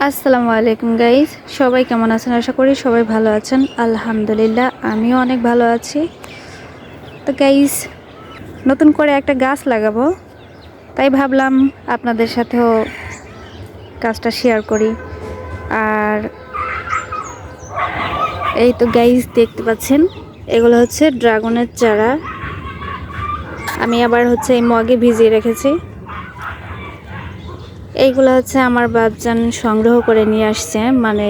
আসসালামু আলাইকুম গাইস, সবাই কেমন আছেন? আশা করি সবাই ভালো আছেন। আলহামদুলিল্লাহ, আমিও অনেক ভালো আছি। তো গাইস, নতুন করে একটা গাছ লাগাবো, তাই ভাবলাম আপনাদের সাথেও কাজটা শেয়ার করি। আর এই তো গাইস, দেখতে পাচ্ছেন এগুলো হচ্ছে ড্রাগনের চারা। আমি আবার হচ্ছে এই মগে ভিজিয়ে রেখেছি। এইগুলো হচ্ছে আমার বাপজান সংগ্রহ করে নিয়ে আসছে, মানে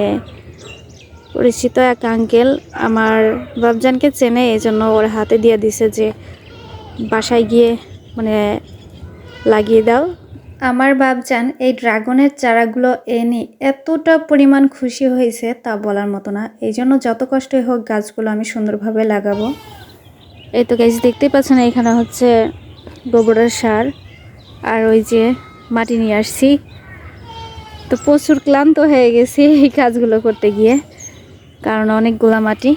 পরিচিত এক আঙ্কেল আমার বাপজানকে চেনে, এই জন্য ওর হাতে দিয়ে দিছে যে বাসায় গিয়ে মানে লাগিয়ে দাও। আমার বাপজান এই ড্রাগনের চারাগুলো এনে এতটা পরিমাণ খুশি হয়েছে তা বলার মতো না। এই জন্য যত কষ্টই হোক গাছগুলো আমি সুন্দরভাবে লাগাবো। এই তো গাছ দেখতেই পাচ্ছেন, এখানে হচ্ছে গোবরের সার আর ওই যে মাটি নিয়ে আসছি। তো প্রচুর ক্লান্ত হয়ে গেছি এই কাজগুলো করতে গিয়ে, কারণ অনেকগুলা মাটি।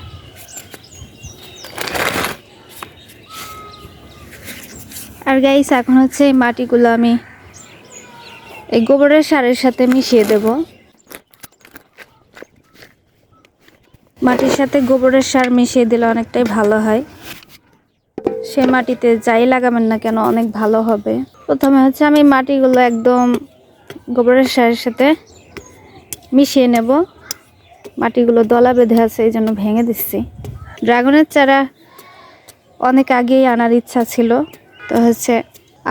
আর গাইস, এখন হচ্ছে এই মাটিগুলো আমি এই গোবরের সারের সাথে মিশিয়ে দেব। মাটির সাথে গোবরের সার মিশিয়ে দিলে অনেকটাই ভালো হয়। সে মাটিতে যাই লাগাবেন না কেন অনেক ভালো হবে। প্রথমে হচ্ছে আমি মাটিগুলো একদম গোবরের সারের সাথে মিশিয়ে নেব। মাটিগুলো দলা বেঁধে আছে, এই জন্য ভেঙে দিচ্ছি। ড্রাগনের চারা অনেক আগেই আনার ইচ্ছা ছিল, তো হচ্ছে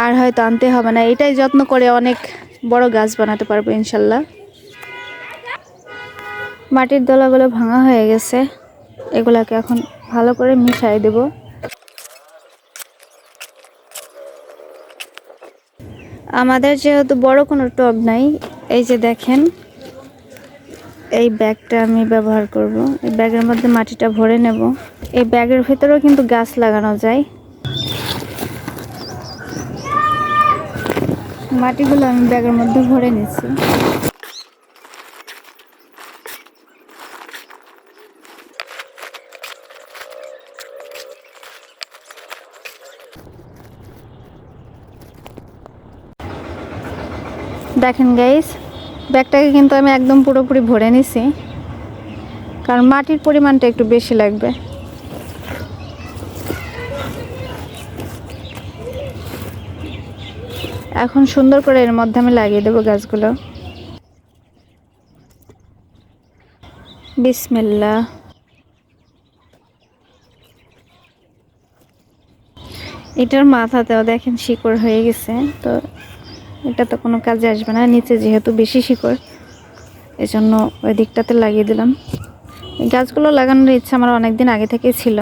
আর হয়তো আনতে হবে না। এটাই যত্ন করে অনেক বড় গাছ বানাতে পারবো ইনশাল্লাহ। মাটির দলাগুলো ভাঙা হয়ে গেছে, এগুলাকে এখন ভালো করে মিশাই দেব। আমাদের যেহেতু বড় কোনো টব নাই, এই যে দেখেন এই ব্যাগটা আমি ব্যবহার করব। এই ব্যাগের মধ্যে মাটিটা ভরে নেব। এই ব্যাগের ভেতরেও কিন্তু গাছ লাগানো যায়। মাটিগুলো আমি ব্যাগের মধ্যে ভরে নিচ্ছি। দেখেন গাইস, ব্যাগটাকে কিন্তু আমি একদম পুরোপুরি ভরে নিছি, কারণ মাটির পরিমাণটা একটু বেশি লাগবে। এখন সুন্দর করে এর মধ্যে আমি লাগিয়ে দেবো গাছগুলো। বিসমিল্লাহ। এটার মাথাতেও দেখেন শিকড় হয়ে গেছে, তো এটা তো কোনো কাজে আসবে না। নিচে যেহেতু বেশি শিকড়, এজন্য ওই দিকটাতে লাগিয়ে দিলাম। এই গাছগুলো লাগানোর ইচ্ছা আমার অনেকদিন আগে থেকেই ছিল।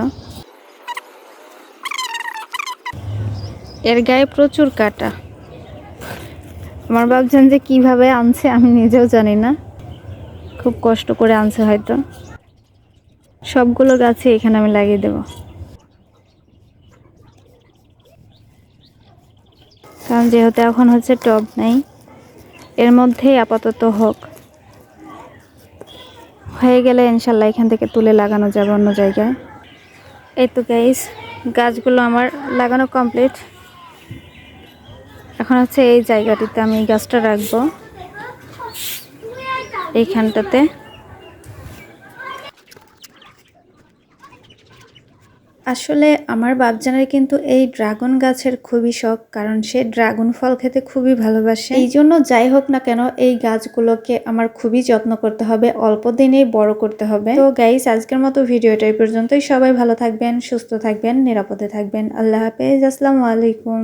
এর গায়ে প্রচুর কাটা। আমার ভাবছেন যে কিভাবে আনছে, আমি নিজেও জানি না, খুব কষ্ট করে আনছে হয়তো। সবগুলো গাছে এখানে আমি লাগিয়ে দেব, কারণ যেহেতু এখন হচ্ছে টব নেই, এর মধ্যেই আপাতত হোক। হয়ে গেলে ইনশাল্লাহ এখান থেকে তুলে লাগানো যাবে অন্য জায়গায়। এই তো গাইস, গাছগুলো আমার লাগানো কমপ্লিট। এখন হচ্ছে এই জায়গাটিতে আমি গাছটা রাখবো, এইখানটাতে। আসলে আমার বাপজানের কিন্তু এই ড্রাগন গাছের খুবই শখ, কারণ সে ড্রাগন ফল খেতে খুবই ভালোবাসে। এই জন্য যাই হোক না কেন এই গাছগুলোকে আমার খুবই যত্ন করতে হবে, অল্প দিনেই বড় করতে হবে। তো গাইস, আজকের মতো ভিডিওটা এই পর্যন্তই। সবাই ভালো থাকবেন, সুস্থ থাকবেন, নিরাপদে থাকবেন। আল্লাহ হাফেজ, আসসালামু আলাইকুম।